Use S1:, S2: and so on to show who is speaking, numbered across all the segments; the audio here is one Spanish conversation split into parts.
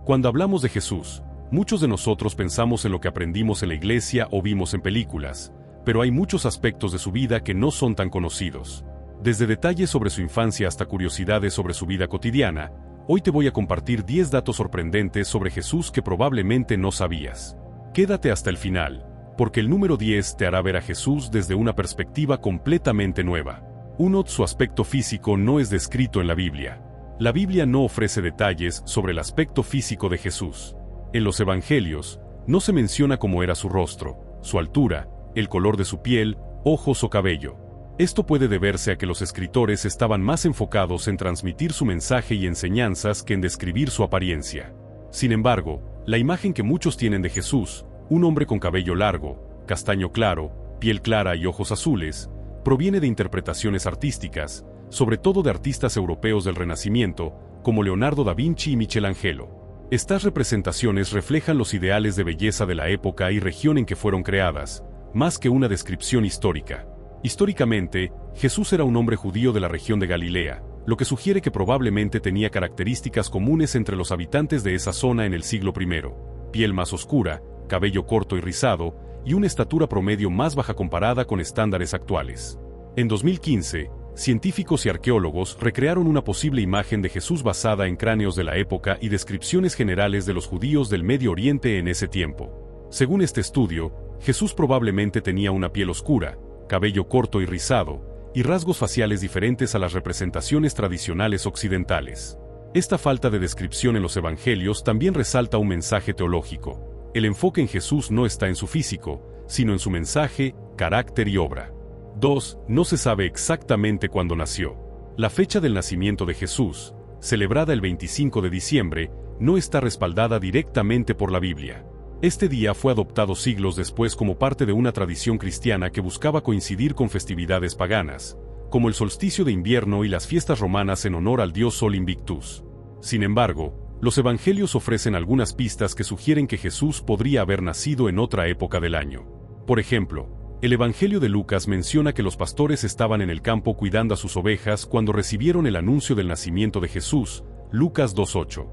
S1: Cuando hablamos de Jesús, muchos de nosotros pensamos en lo que aprendimos en la iglesia o vimos en películas, pero hay muchos aspectos de su vida que no son tan conocidos. Desde detalles sobre su infancia hasta curiosidades sobre su vida cotidiana, hoy te voy a compartir 10 datos sorprendentes sobre Jesús que probablemente no sabías. Quédate hasta el final, porque el número 10 te hará ver a Jesús desde una perspectiva completamente nueva. 1. Su aspecto físico no es descrito en la Biblia. La Biblia no ofrece detalles sobre el aspecto físico de Jesús. En los Evangelios, no se menciona cómo era su rostro, su altura, el color de su piel, ojos o cabello. Esto puede deberse a que los escritores estaban más enfocados en transmitir su mensaje y enseñanzas que en describir su apariencia. Sin embargo, la imagen que muchos tienen de Jesús, un hombre con cabello largo, castaño claro, piel clara y ojos azules, proviene de interpretaciones artísticas, sobre todo de artistas europeos del Renacimiento, como Leonardo da Vinci y Michelangelo. Estas representaciones reflejan los ideales de belleza de la época y región en que fueron creadas, más que una descripción histórica. Históricamente, Jesús era un hombre judío de la región de Galilea, lo que sugiere que probablemente tenía características comunes entre los habitantes de esa zona en el siglo I: piel más oscura, cabello corto y rizado, y una estatura promedio más baja comparada con estándares actuales. En 2015, científicos y arqueólogos recrearon una posible imagen de Jesús basada en cráneos de la época y descripciones generales de los judíos del Medio Oriente en ese tiempo. Según este estudio, Jesús probablemente tenía una piel oscura, cabello corto y rizado, y rasgos faciales diferentes a las representaciones tradicionales occidentales. Esta falta de descripción en los evangelios también resalta un mensaje teológico. El enfoque en Jesús no está en su físico, sino en su mensaje, carácter y obra. 2. No se sabe exactamente cuándo nació. La fecha del nacimiento de Jesús, celebrada el 25 de diciembre, no está respaldada directamente por la Biblia. Este día fue adoptado siglos después como parte de una tradición cristiana que buscaba coincidir con festividades paganas, como el solsticio de invierno y las fiestas romanas en honor al dios Sol Invictus. Sin embargo, los evangelios ofrecen algunas pistas que sugieren que Jesús podría haber nacido en otra época del año. Por ejemplo, el Evangelio de Lucas menciona que los pastores estaban en el campo cuidando a sus ovejas cuando recibieron el anuncio del nacimiento de Jesús, Lucas 2:8.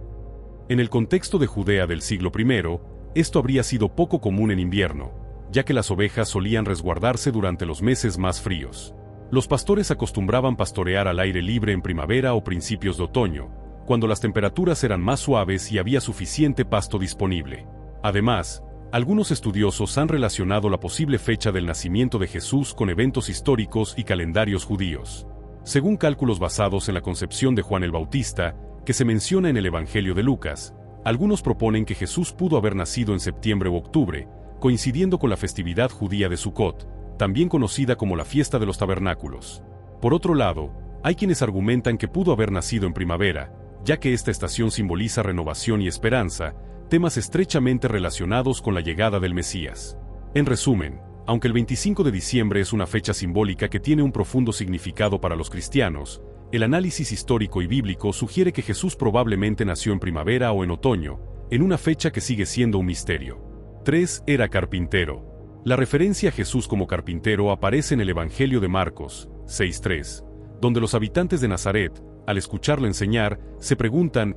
S1: En el contexto de Judea del siglo I, esto habría sido poco común en invierno, ya que las ovejas solían resguardarse durante los meses más fríos. Los pastores acostumbraban pastorear al aire libre en primavera o principios de otoño, cuando las temperaturas eran más suaves y había suficiente pasto disponible. Además, algunos estudiosos han relacionado la posible fecha del nacimiento de Jesús con eventos históricos y calendarios judíos. Según cálculos basados en la concepción de Juan el Bautista, que se menciona en el Evangelio de Lucas, algunos proponen que Jesús pudo haber nacido en septiembre u octubre, coincidiendo con la festividad judía de Sukkot, también conocida como la fiesta de los tabernáculos. Por otro lado, hay quienes argumentan que pudo haber nacido en primavera, ya que esta estación simboliza renovación y esperanza, temas estrechamente relacionados con la llegada del Mesías. En resumen, aunque el 25 de diciembre es una fecha simbólica que tiene un profundo significado para los cristianos, el análisis histórico y bíblico sugiere que Jesús probablemente nació en primavera o en otoño, en una fecha que sigue siendo un misterio. 3. Era carpintero. La referencia a Jesús como carpintero aparece en el Evangelio de Marcos, 6:3, donde los habitantes de Nazaret, al escucharlo enseñar, se preguntan,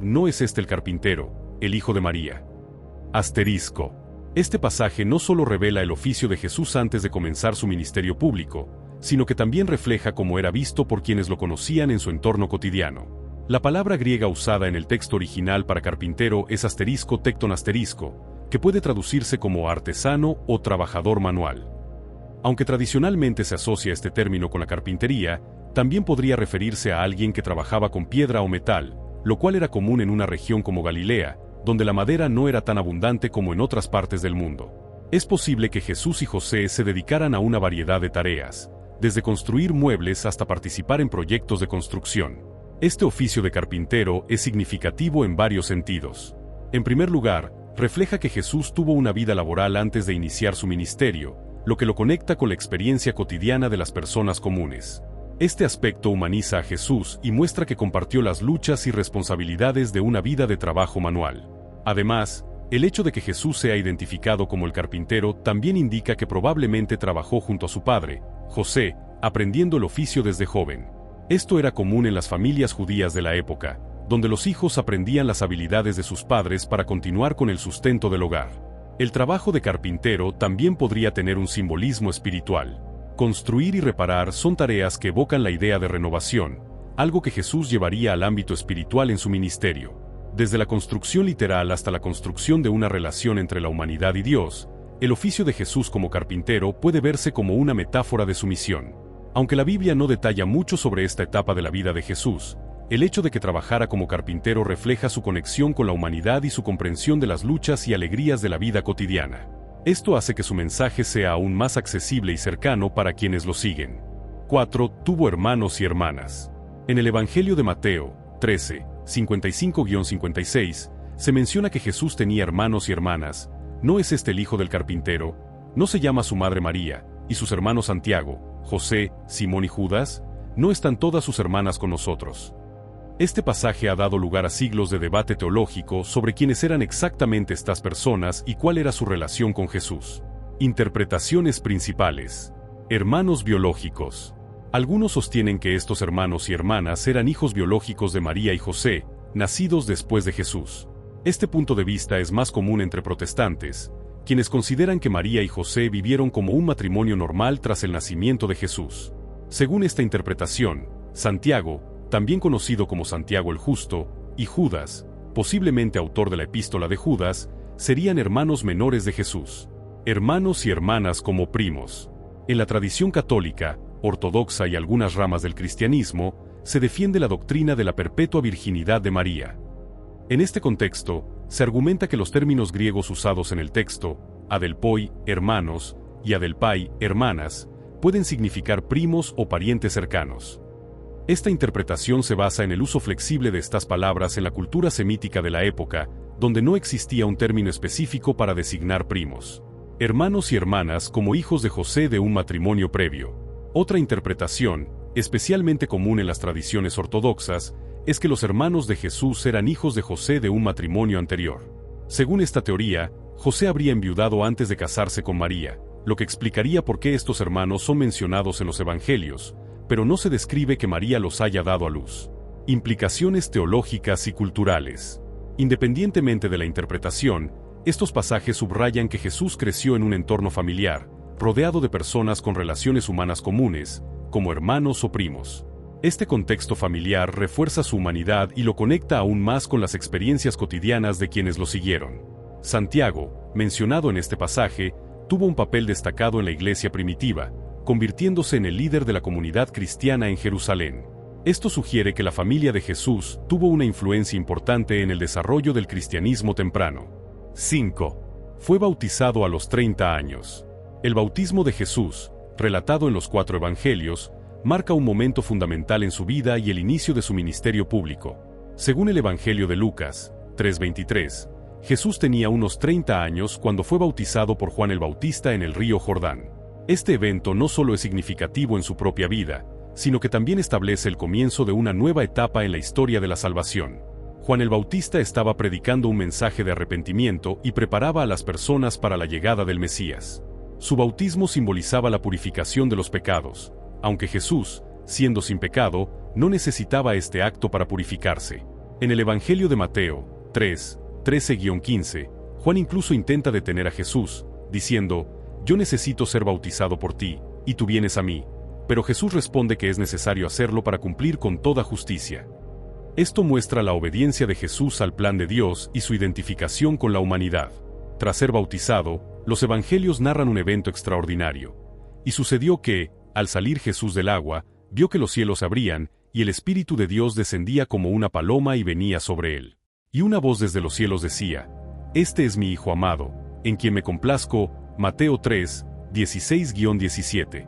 S1: ¿no es este el carpintero, el hijo de María? Este pasaje no solo revela el oficio de Jesús antes de comenzar su ministerio público, sino que también refleja cómo era visto por quienes lo conocían en su entorno cotidiano. La palabra griega usada en el texto original para carpintero es *tecton*, que puede traducirse como artesano o trabajador manual. Aunque tradicionalmente se asocia este término con la carpintería, también podría referirse a alguien que trabajaba con piedra o metal, lo cual era común en una región como Galilea, donde la madera no era tan abundante como en otras partes del mundo. Es posible que Jesús y José se dedicaran a una variedad de tareas, desde construir muebles hasta participar en proyectos de construcción. Este oficio de carpintero es significativo en varios sentidos. En primer lugar, refleja que Jesús tuvo una vida laboral antes de iniciar su ministerio, lo que lo conecta con la experiencia cotidiana de las personas comunes. Este aspecto humaniza a Jesús y muestra que compartió las luchas y responsabilidades de una vida de trabajo manual. Además, el hecho de que Jesús sea identificado como el carpintero también indica que probablemente trabajó junto a su padre, José, aprendiendo el oficio desde joven. Esto era común en las familias judías de la época, donde los hijos aprendían las habilidades de sus padres para continuar con el sustento del hogar. El trabajo de carpintero también podría tener un simbolismo espiritual. Construir y reparar son tareas que evocan la idea de renovación, algo que Jesús llevaría al ámbito espiritual en su ministerio. Desde la construcción literal hasta la construcción de una relación entre la humanidad y Dios, el oficio de Jesús como carpintero puede verse como una metáfora de su misión. Aunque la Biblia no detalla mucho sobre esta etapa de la vida de Jesús, el hecho de que trabajara como carpintero refleja su conexión con la humanidad y su comprensión de las luchas y alegrías de la vida cotidiana. Esto hace que su mensaje sea aún más accesible y cercano para quienes lo siguen. 4. Tuvo hermanos y hermanas. En el Evangelio de Mateo 13, 55-56, se menciona que Jesús tenía hermanos y hermanas. ¿No es este el hijo del carpintero? ¿No se llama su madre María, y sus hermanos Santiago, José, Simón y Judas? ¿No están todas sus hermanas con nosotros? Este pasaje ha dado lugar a siglos de debate teológico sobre quiénes eran exactamente estas personas y cuál era su relación con Jesús. Interpretaciones principales. Hermanos biológicos. Algunos sostienen que estos hermanos y hermanas eran hijos biológicos de María y José, nacidos después de Jesús. Este punto de vista es más común entre protestantes, quienes consideran que María y José vivieron como un matrimonio normal tras el nacimiento de Jesús. Según esta interpretación, Santiago, también conocido como Santiago el Justo, y Judas, posiblemente autor de la epístola de Judas, serían hermanos menores de Jesús. Hermanos y hermanas como primos. En la tradición católica, ortodoxa y algunas ramas del cristianismo, se defiende la doctrina de la perpetua virginidad de María. En este contexto, se argumenta que los términos griegos usados en el texto, adelpoi, hermanos, y adelpai, hermanas, pueden significar primos o parientes cercanos. Esta interpretación se basa en el uso flexible de estas palabras en la cultura semítica de la época, donde no existía un término específico para designar primos. Hermanos y hermanas como hijos de José de un matrimonio previo. Otra interpretación, especialmente común en las tradiciones ortodoxas, es que los hermanos de Jesús eran hijos de José de un matrimonio anterior. Según esta teoría, José habría enviudado antes de casarse con María, lo que explicaría por qué estos hermanos son mencionados en los evangelios, pero no se describe que María los haya dado a luz. Implicaciones teológicas y culturales. Independientemente de la interpretación, estos pasajes subrayan que Jesús creció en un entorno familiar, rodeado de personas con relaciones humanas comunes, como hermanos o primos. Este contexto familiar refuerza su humanidad y lo conecta aún más con las experiencias cotidianas de quienes lo siguieron. Santiago, mencionado en este pasaje, tuvo un papel destacado en la iglesia primitiva, convirtiéndose en el líder de la comunidad cristiana en Jerusalén. Esto sugiere que la familia de Jesús tuvo una influencia importante en el desarrollo del cristianismo temprano. 5. Fue bautizado a los 30 años. El bautismo de Jesús, relatado en los 4 evangelios, marca un momento fundamental en su vida y el inicio de su ministerio público. Según el Evangelio de Lucas 3:23, Jesús tenía unos 30 años cuando fue bautizado por Juan el Bautista en el río Jordán. Este evento no solo es significativo en su propia vida, sino que también establece el comienzo de una nueva etapa en la historia de la salvación. Juan el Bautista estaba predicando un mensaje de arrepentimiento y preparaba a las personas para la llegada del Mesías. Su bautismo simbolizaba la purificación de los pecados, aunque Jesús, siendo sin pecado, no necesitaba este acto para purificarse. En el Evangelio de Mateo 3:13-15, Juan incluso intenta detener a Jesús, diciendo: «Yo necesito ser bautizado por ti, y tú vienes a mí». Pero Jesús responde que es necesario hacerlo para cumplir con toda justicia. Esto muestra la obediencia de Jesús al plan de Dios y su identificación con la humanidad. Tras ser bautizado, los evangelios narran un evento extraordinario. Y sucedió que, al salir Jesús del agua, vio que los cielos se abrían, y el Espíritu de Dios descendía como una paloma y venía sobre él. Y una voz desde los cielos decía: «Este es mi Hijo amado, en quien me complazco». Mateo 3:16-17.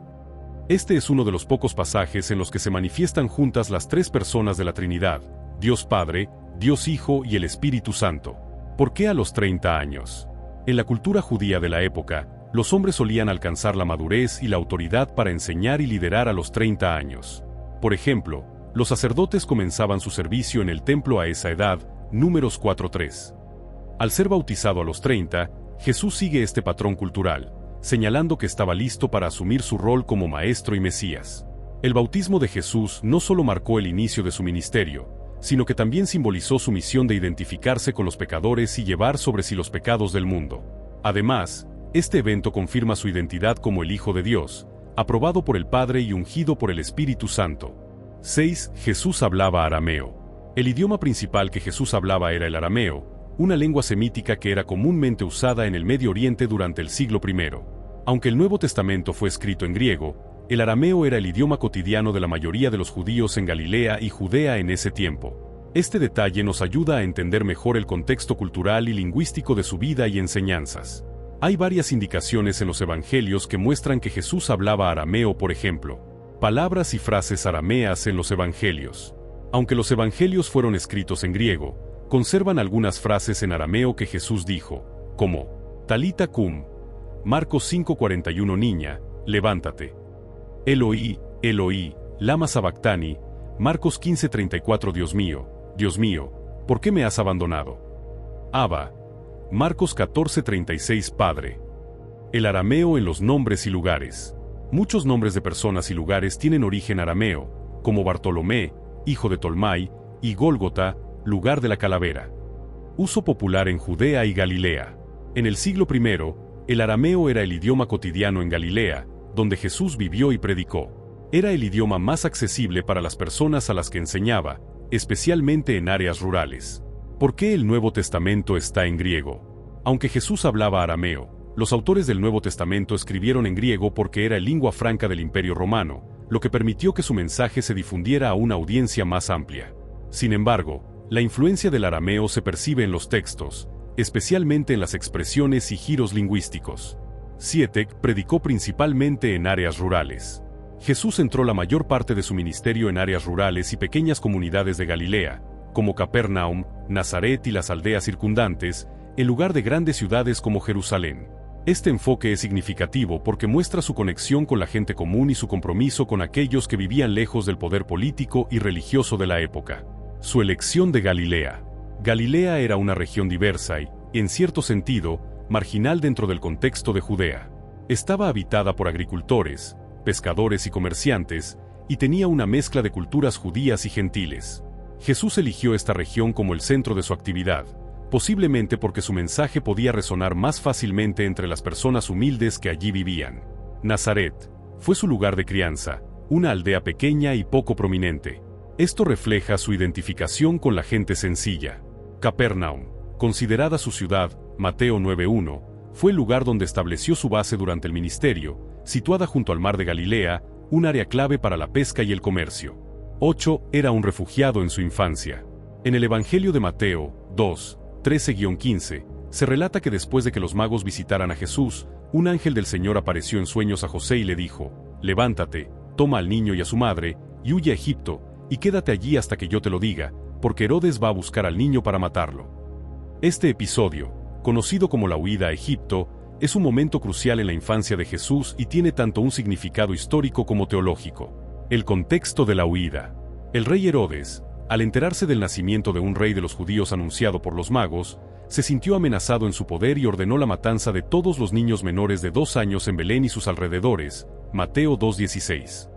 S1: Este es uno de los pocos pasajes en los que se manifiestan juntas las 3 personas de la Trinidad, Dios Padre, Dios Hijo y el Espíritu Santo. ¿Por qué a los 30 años? En la cultura judía de la época, los hombres solían alcanzar la madurez y la autoridad para enseñar y liderar a los 30 años. Por ejemplo, los sacerdotes comenzaban su servicio en el templo a esa edad, Números 4:3. Al ser bautizado a los 30, Jesús sigue este patrón cultural, señalando que estaba listo para asumir su rol como Maestro y Mesías. El bautismo de Jesús no solo marcó el inicio de su ministerio, sino que también simbolizó su misión de identificarse con los pecadores y llevar sobre sí los pecados del mundo. Además, este evento confirma su identidad como el Hijo de Dios, aprobado por el Padre y ungido por el Espíritu Santo. 6. Jesús hablaba arameo. El idioma principal que Jesús hablaba era el arameo, una lengua semítica que era comúnmente usada en el Medio Oriente durante el siglo I. Aunque el Nuevo Testamento fue escrito en griego, el arameo era el idioma cotidiano de la mayoría de los judíos en Galilea y Judea en ese tiempo. Este detalle nos ayuda a entender mejor el contexto cultural y lingüístico de su vida y enseñanzas. Hay varias indicaciones en los evangelios que muestran que Jesús hablaba arameo, por ejemplo, palabras y frases arameas en los evangelios. Aunque los evangelios fueron escritos en griego, conservan algunas frases en arameo que Jesús dijo, como Talita cum, Marcos 5:41 niña, levántate. Eloi, Eloi, lama sabactani, Marcos 15:34 Dios mío, ¿por qué me has abandonado? Abba, Marcos 14:36 Padre. El arameo en los nombres y lugares. Muchos nombres de personas y lugares tienen origen arameo, como Bartolomé, hijo de Tolmai, y Gólgota, lugar de la calavera. Uso popular en Judea y Galilea. En el siglo I, el arameo era el idioma cotidiano en Galilea, donde Jesús vivió y predicó. Era el idioma más accesible para las personas a las que enseñaba, especialmente en áreas rurales. ¿Por qué el Nuevo Testamento está en griego? Aunque Jesús hablaba arameo, los autores del Nuevo Testamento escribieron en griego porque era el lingua franca del Imperio Romano, lo que permitió que su mensaje se difundiera a una audiencia más amplia. Sin embargo, la influencia del arameo se percibe en los textos, especialmente en las expresiones y giros lingüísticos. 7. Predicó principalmente en áreas rurales. Jesús centró la mayor parte de su ministerio en áreas rurales y pequeñas comunidades de Galilea, como Capernaum, Nazaret y las aldeas circundantes, en lugar de grandes ciudades como Jerusalén. Este enfoque es significativo porque muestra su conexión con la gente común y su compromiso con aquellos que vivían lejos del poder político y religioso de la época. Su elección de Galilea. Galilea era una región diversa y, en cierto sentido, marginal dentro del contexto de Judea. Estaba habitada por agricultores, pescadores y comerciantes, y tenía una mezcla de culturas judías y gentiles. Jesús eligió esta región como el centro de su actividad, posiblemente porque su mensaje podía resonar más fácilmente entre las personas humildes que allí vivían. Nazaret fue su lugar de crianza, una aldea pequeña y poco prominente. Esto refleja su identificación con la gente sencilla. Capernaum, considerada su ciudad, Mateo 9:1, fue el lugar donde estableció su base durante el ministerio, situada junto al mar de Galilea, un área clave para la pesca y el comercio. 8. Era un refugiado en su infancia. En el Evangelio de Mateo 2:13-15, se relata que después de que los magos visitaran a Jesús, un ángel del Señor apareció en sueños a José y le dijo, levántate, toma al niño y a su madre, y huye a Egipto, y quédate allí hasta que yo te lo diga, porque Herodes va a buscar al niño para matarlo. Este episodio, conocido como la huida a Egipto, es un momento crucial en la infancia de Jesús y tiene tanto un significado histórico como teológico. El contexto de la huida. El rey Herodes, al enterarse del nacimiento de un rey de los judíos anunciado por los magos, se sintió amenazado en su poder y ordenó la matanza de todos los niños menores de 2 años en Belén y sus alrededores, Mateo 2:16.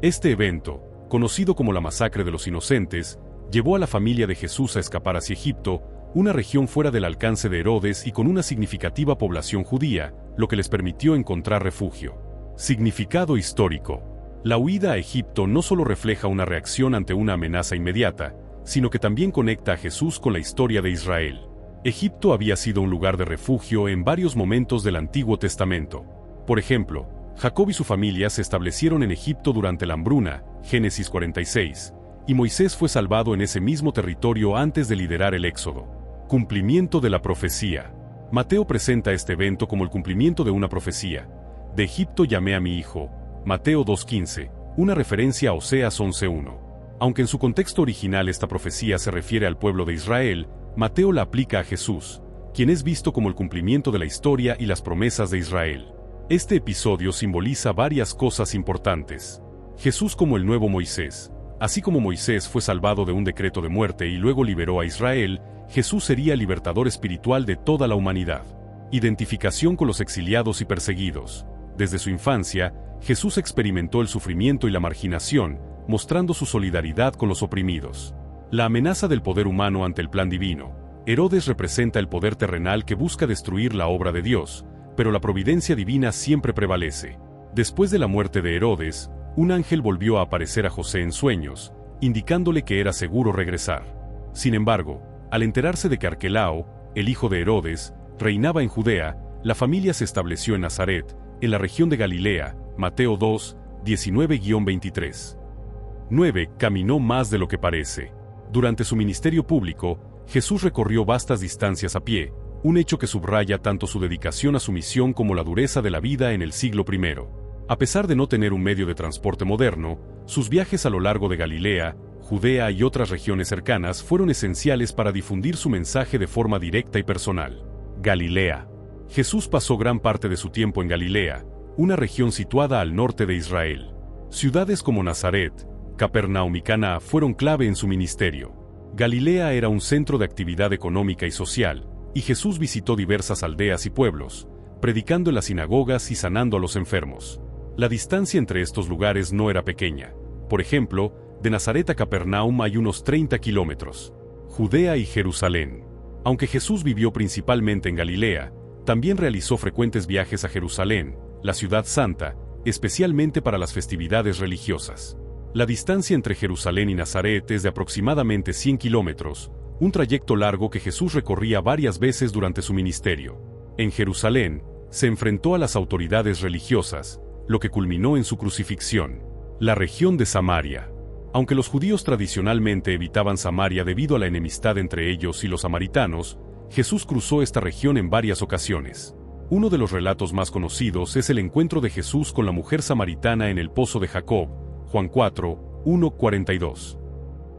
S1: Este evento, conocido como la masacre de los inocentes, llevó a la familia de Jesús a escapar hacia Egipto, una región fuera del alcance de Herodes y con una significativa población judía, lo que les permitió encontrar refugio. Significado histórico. La huida a Egipto no solo refleja una reacción ante una amenaza inmediata, sino que también conecta a Jesús con la historia de Israel. Egipto había sido un lugar de refugio en varios momentos del Antiguo Testamento. Por ejemplo, Jacob y su familia se establecieron en Egipto durante la hambruna, Génesis 46, y Moisés fue salvado en ese mismo territorio antes de liderar el Éxodo. Cumplimiento de la profecía. Mateo presenta este evento como el cumplimiento de una profecía. De Egipto llamé a mi hijo, Mateo 2:15, una referencia a Oseas 11:1. Aunque en su contexto original esta profecía se refiere al pueblo de Israel, Mateo la aplica a Jesús, quien es visto como el cumplimiento de la historia y las promesas de Israel. Este episodio simboliza varias cosas importantes. Jesús como el nuevo Moisés. Así como Moisés fue salvado de un decreto de muerte y luego liberó a Israel, Jesús sería el libertador espiritual de toda la humanidad. Identificación con los exiliados y perseguidos. Desde su infancia, Jesús experimentó el sufrimiento y la marginación, mostrando su solidaridad con los oprimidos. La amenaza del poder humano ante el plan divino. Herodes representa el poder terrenal que busca destruir la obra de Dios, pero la providencia divina siempre prevalece. Después de la muerte de Herodes, un ángel volvió a aparecer a José en sueños, indicándole que era seguro regresar. Sin embargo, al enterarse de que Arquelao, el hijo de Herodes, reinaba en Judea, la familia se estableció en Nazaret, en la región de Galilea. Mateo 2, 19-23. 9. Caminó más de lo que parece. Durante su ministerio público, Jesús recorrió vastas distancias a pie, un hecho que subraya tanto su dedicación a su misión como la dureza de la vida en el siglo I. A pesar de no tener un medio de transporte moderno, sus viajes a lo largo de Galilea, Judea y otras regiones cercanas fueron esenciales para difundir su mensaje de forma directa y personal. Galilea. Jesús pasó gran parte de su tiempo en Galilea, una región situada al norte de Israel. Ciudades como Nazaret, Capernaum y Caná fueron clave en su ministerio. Galilea era un centro de actividad económica y social, y Jesús visitó diversas aldeas y pueblos, predicando en las sinagogas y sanando a los enfermos. La distancia entre estos lugares no era pequeña. Por ejemplo, de Nazaret a Capernaum hay unos 30 kilómetros. Judea y Jerusalén. Aunque Jesús vivió principalmente en Galilea, también realizó frecuentes viajes a Jerusalén, la ciudad santa, especialmente para las festividades religiosas. La distancia entre Jerusalén y Nazaret es de aproximadamente 100 kilómetros, un trayecto largo que Jesús recorría varias veces durante su ministerio. En Jerusalén, se enfrentó a las autoridades religiosas, lo que culminó en su crucifixión. La región de Samaria. Aunque los judíos tradicionalmente evitaban Samaria debido a la enemistad entre ellos y los samaritanos, Jesús cruzó esta región en varias ocasiones. Uno de los relatos más conocidos es el encuentro de Jesús con la mujer samaritana en el pozo de Jacob, Juan 4, 1-42.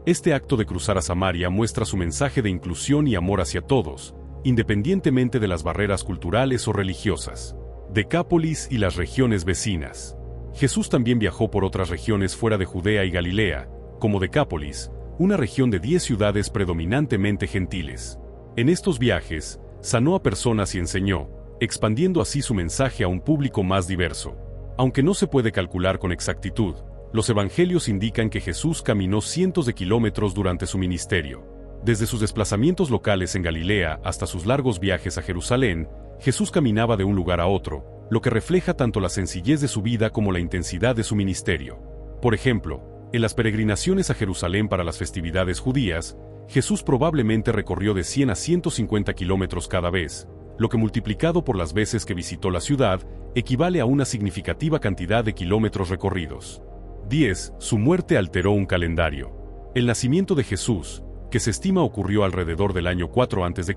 S1: Este acto de cruzar a Samaria muestra su mensaje de inclusión y amor hacia todos, independientemente de las barreras culturales o religiosas. Decápolis y las regiones vecinas. Jesús también viajó por otras regiones fuera de Judea y Galilea, como Decápolis, una región de 10 ciudades predominantemente gentiles. En estos viajes, sanó a personas y enseñó, expandiendo así su mensaje a un público más diverso. Aunque no se puede calcular con exactitud, los evangelios indican que Jesús caminó cientos de kilómetros durante su ministerio. Desde sus desplazamientos locales en Galilea hasta sus largos viajes a Jerusalén, Jesús caminaba de un lugar a otro, lo que refleja tanto la sencillez de su vida como la intensidad de su ministerio. Por ejemplo, en las peregrinaciones a Jerusalén para las festividades judías, Jesús probablemente recorrió de 100 a 150 kilómetros cada vez, lo que multiplicado por las veces que visitó la ciudad, equivale a una significativa cantidad de kilómetros recorridos. 10. Su muerte alteró un calendario. El nacimiento de Jesús, que se estima ocurrió alrededor del año 4 a.C.,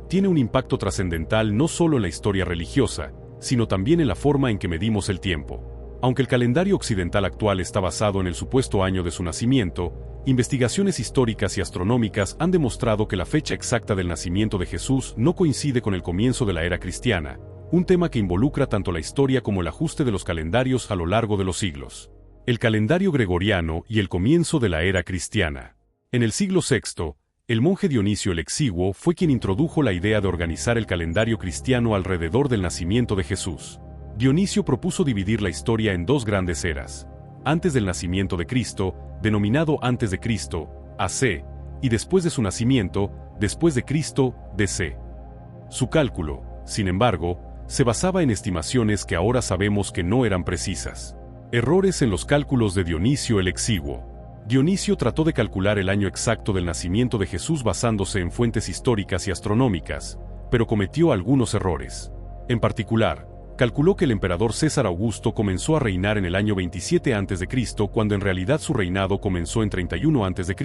S1: tiene un impacto trascendental no solo en la historia religiosa, sino también en la forma en que medimos el tiempo. Aunque el calendario occidental actual está basado en el supuesto año de su nacimiento, investigaciones históricas y astronómicas han demostrado que la fecha exacta del nacimiento de Jesús no coincide con el comienzo de la era cristiana, un tema que involucra tanto la historia como el ajuste de los calendarios a lo largo de los siglos. El calendario gregoriano y el comienzo de la era cristiana. En el siglo VI, el monje Dionisio el Exiguo fue quien introdujo la idea de organizar el calendario cristiano alrededor del nacimiento de Jesús. Dionisio propuso dividir la historia en dos grandes eras: antes del nacimiento de Cristo, denominado antes de Cristo, AC, y después de su nacimiento, después de Cristo, DC. Su cálculo, sin embargo, se basaba en estimaciones que ahora sabemos que no eran precisas. Errores en los cálculos de Dionisio el Exiguo. Dionisio trató de calcular el año exacto del nacimiento de Jesús basándose en fuentes históricas y astronómicas, pero cometió algunos errores. En particular, calculó que el emperador César Augusto comenzó a reinar en el año 27 a.C. cuando en realidad su reinado comenzó en 31 a.C.,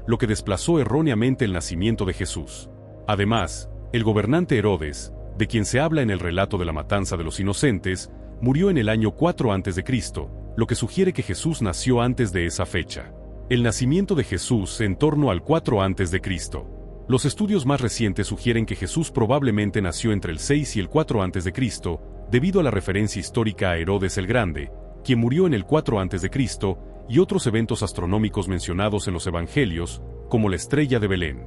S1: lo que desplazó erróneamente el nacimiento de Jesús. Además, el gobernante Herodes, de quien se habla en el relato de la matanza de los inocentes, murió en el año 4 a.C., lo que sugiere que Jesús nació antes de esa fecha. El nacimiento de Jesús en torno al 4 a.C. Los estudios más recientes sugieren que Jesús probablemente nació entre el 6 y el 4 a.C., debido a la referencia histórica a Herodes el Grande, quien murió en el 4 a.C., y otros eventos astronómicos mencionados en los evangelios, como la estrella de Belén.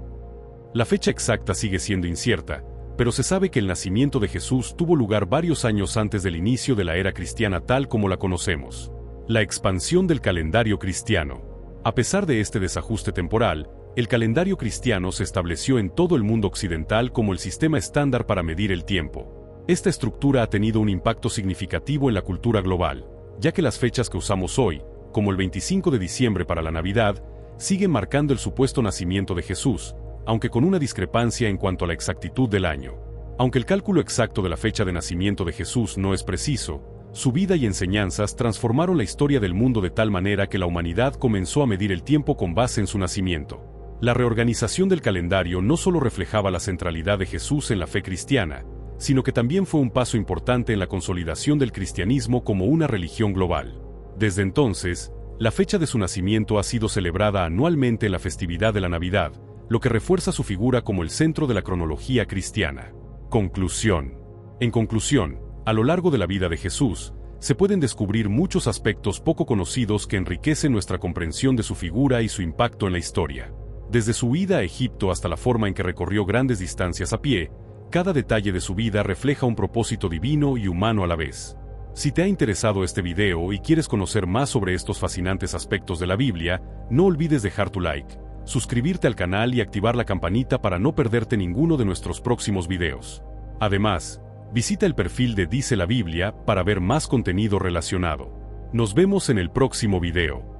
S1: La fecha exacta sigue siendo incierta, pero se sabe que el nacimiento de Jesús tuvo lugar varios años antes del inicio de la era cristiana tal como la conocemos. La expansión del calendario cristiano. A pesar de este desajuste temporal, el calendario cristiano se estableció en todo el mundo occidental como el sistema estándar para medir el tiempo. Esta estructura ha tenido un impacto significativo en la cultura global, ya que las fechas que usamos hoy, como el 25 de diciembre para la Navidad, siguen marcando el supuesto nacimiento de Jesús, aunque con una discrepancia en cuanto a la exactitud del año. Aunque el cálculo exacto de la fecha de nacimiento de Jesús no es preciso, su vida y enseñanzas transformaron la historia del mundo de tal manera que la humanidad comenzó a medir el tiempo con base en su nacimiento. La reorganización del calendario no solo reflejaba la centralidad de Jesús en la fe cristiana, sino que también fue un paso importante en la consolidación del cristianismo como una religión global. Desde entonces, la fecha de su nacimiento ha sido celebrada anualmente en la festividad de la Navidad, lo que refuerza su figura como el centro de la cronología cristiana. Conclusión. En conclusión, a lo largo de la vida de Jesús, se pueden descubrir muchos aspectos poco conocidos que enriquecen nuestra comprensión de su figura y su impacto en la historia. Desde su ida a Egipto hasta la forma en que recorrió grandes distancias a pie, cada detalle de su vida refleja un propósito divino y humano a la vez. Si te ha interesado este video y quieres conocer más sobre estos fascinantes aspectos de la Biblia, no olvides dejar tu like, suscribirte al canal y activar la campanita para no perderte ninguno de nuestros próximos videos. Además, visita el perfil de Dice la Biblia para ver más contenido relacionado. Nos vemos en el próximo video.